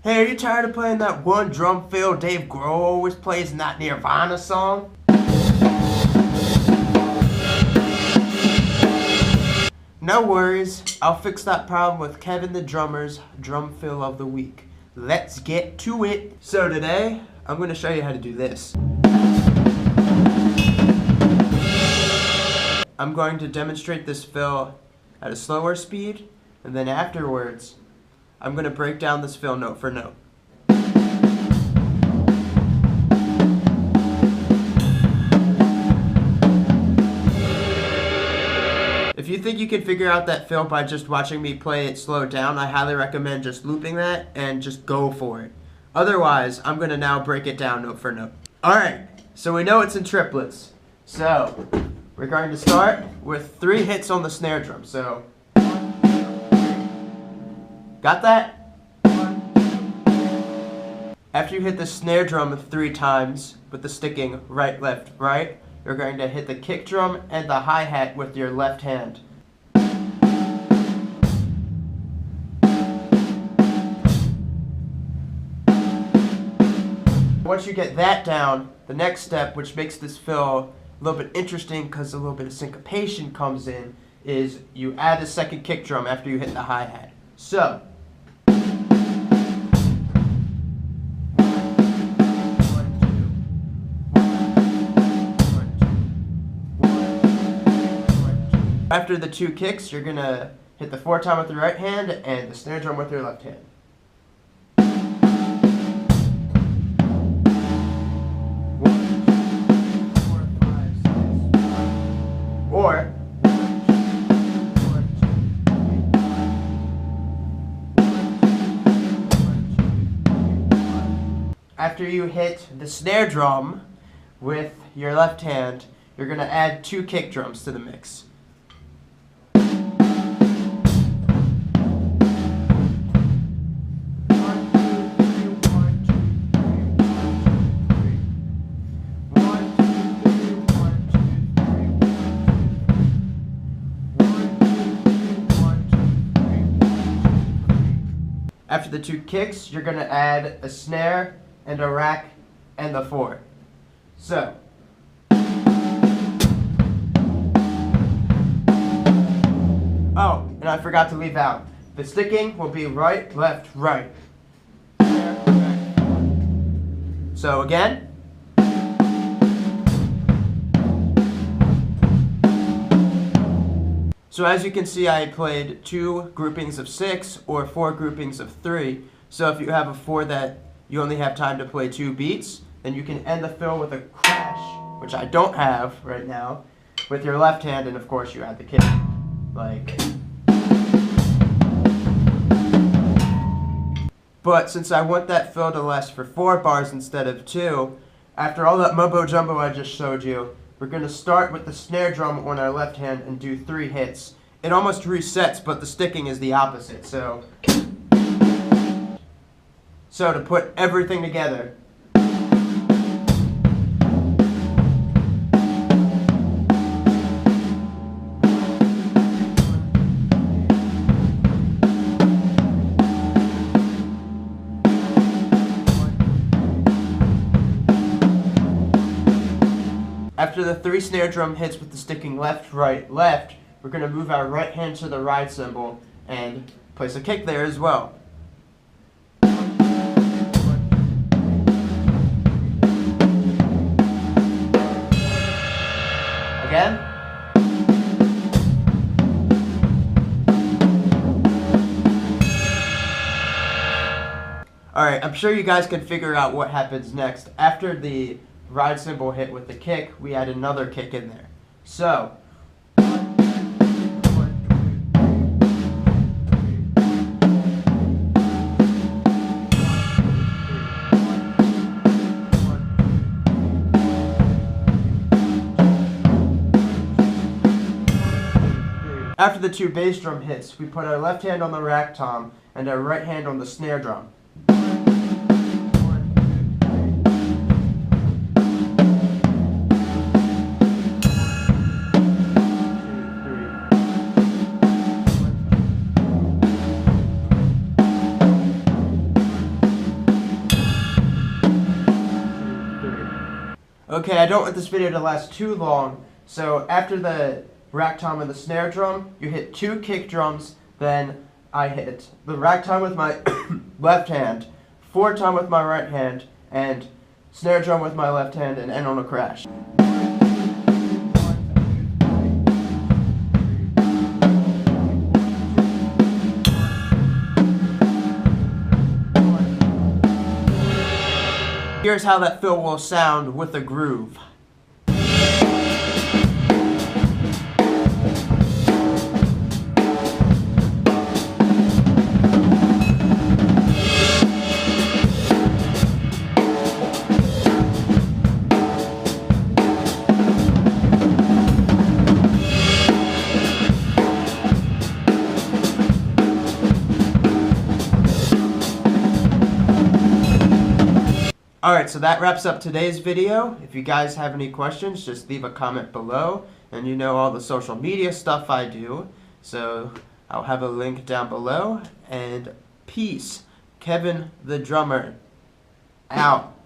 Hey, are you tired of playing that one drum fill Dave Grohl always plays in that Nirvana song? No worries, I'll fix that problem with Kevin the Drummer's Drum Fill of the Week. Let's get to it. So today, I'm going to show you how to do this. I'm going to demonstrate this fill at a slower speed, and then afterwards, I'm going to break down this fill note for note. If you think you can figure out that fill by just watching me play it slowed down, I highly recommend just looping that and just go for it. Otherwise, I'm going to now break it down note for note. Alright, so we know it's in triplets. So, we're going to start with 3 hits on the snare drum. So, got that? After you hit the snare drum 3 times with the sticking right, left, right, you're going to hit the kick drum and the hi-hat with your left hand. Once you get that down, the next step, which makes this fill a little bit interesting because a little bit of syncopation comes in, is you add a second kick drum after you hit the hi-hat. So, after the 2 kicks, you're going to hit the 4 time with your right hand and the snare drum with your left hand. Or after you hit the snare drum with your left hand, you're going to add 2 kick drums to the mix. After the 2 kicks, you're going to add a snare and a rack and the 4. So, oh, and I forgot to leave out. The sticking will be right, left, right. So again. So as you can see, I played 2 groupings of 6 or 4 groupings of 3. So if you have a 4 that you only have time to play 2 beats, then you can end the fill with a crash, which I don't have right now, with your left hand, and of course you add the kick. Like. But since I want that fill to last for 4 bars instead of 2, after all that mumbo jumbo I just showed you, we're going to start with the snare drum on our left hand and do 3 hits. It almost resets, but the sticking is the opposite. So to put everything together. After the 3 snare drum hits with the sticking left, right, left, we're going to move our right hand to the ride cymbal and place a kick there as well. Again. Alright, I'm sure you guys can figure out what happens next. After the ride cymbal hit with the kick, we add another kick in there. So, after the 2 bass drum hits, we put our left hand on the rack tom and our right hand on the snare drum. Okay, I don't want this video to last too long, so after the rack tom and the snare drum, you hit 2 kick drums, then I hit the rack tom with my left hand, 4 tom with my right hand, and snare drum with my left hand, and end on a crash. Here's how that fill will sound with a groove. Alright, so that wraps up today's video. If you guys have any questions, just leave a comment below. And you know all the social media stuff I do. So I'll have a link down below. And peace. Kevin the drummer out.